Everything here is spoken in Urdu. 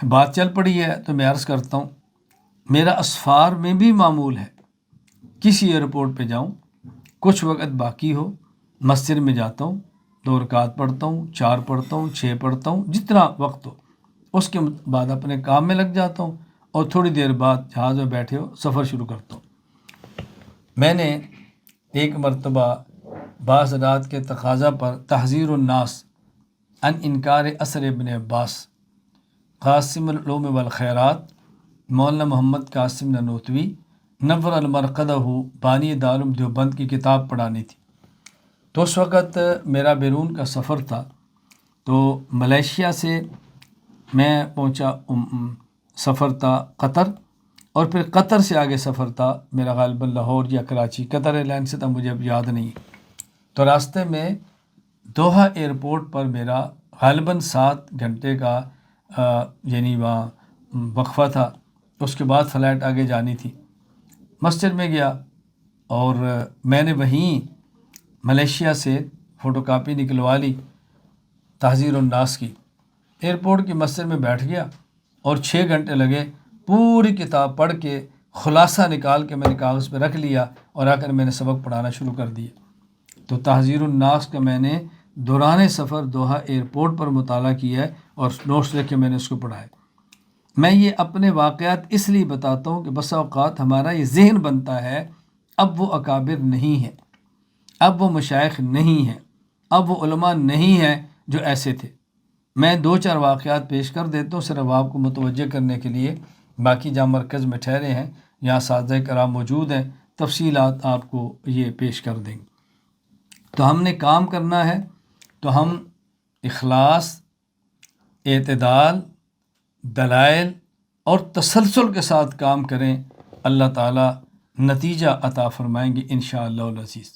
بات چل پڑی ہے تو میں عرض کرتا ہوں، میرا اسفار میں بھی معمول ہے، کسی ایئرپورٹ پہ جاؤں، کچھ وقت باقی ہو، مسجد میں جاتا ہوں، 2 رکعت پڑھتا ہوں، 4 پڑھتا ہوں، 6 پڑھتا ہوں، جتنا وقت ہو، اس کے بعد اپنے کام میں لگ جاتا ہوں، اور تھوڑی دیر بعد جہاز میں بیٹھے ہو سفر شروع کرتا ہوں۔ میں نے ایک مرتبہ بعض رات کے تقاضا پر تحذیر الناس عن انکار اثر ابن عباس، قاسم العلوم والخیرات، مولانا محمد قاسم نانوتوی نور المرقدہ بانی دارالعلوم دیوبند کی کتاب پڑھانی تھی۔ تو اس وقت میرا بیرون کا سفر تھا، تو ملیشیا سے میں پہنچا، سفر تھا قطر، اور پھر قطر سے آگے سفر تھا میرا غالباً لاہور یا کراچی، قطر ایئر لائن سے تھا، مجھے اب یاد نہیں۔ تو راستے میں دوحہ ایئرپورٹ پر میرا غالباً 7 گھنٹے کا یعنی وہاں وقفہ تھا، اس کے بعد فلائٹ آگے جانی تھی۔ مسجد میں گیا اور میں نے وہیں ملیشیا سے فوٹو کاپی نکلوا لی تحذیر الناس کی، ایئرپورٹ کی مسجد میں بیٹھ گیا، اور 6 گھنٹے لگے، پوری کتاب پڑھ کے خلاصہ نکال کے میں نے کاغذ پہ رکھ لیا، اور آ کر میں نے سبق پڑھانا شروع کر دیا۔ تو تحذیر الناس کا میں نے دوران سفر دوحہ ایئرپورٹ پر مطالعہ کیا ہے، اور نوٹس لکھ کے میں نے اس کو پڑھا ہے۔ میں یہ اپنے واقعات اس لیے بتاتا ہوں کہ بسا اوقات ہمارا یہ ذہن بنتا ہے اب وہ اکابر نہیں ہیں، اب وہ مشائخ نہیں ہیں، اب وہ علماء نہیں ہیں جو ایسے تھے۔ میں 2-4 واقعات پیش کر دیتا ہوں صرف آپ کو متوجہ کرنے کے لیے، باقی جہاں مرکز میں ٹھہرے ہیں یہاں اساتذہ کرام موجود ہیں، تفصیلات آپ کو یہ پیش کر دیں گے۔ تو ہم نے کام کرنا ہے تو ہم اخلاص، اعتدال، دلائل اور تسلسل کے ساتھ کام کریں، اللہ تعالیٰ نتیجہ عطا فرمائیں گے انشاءاللہ العزیز۔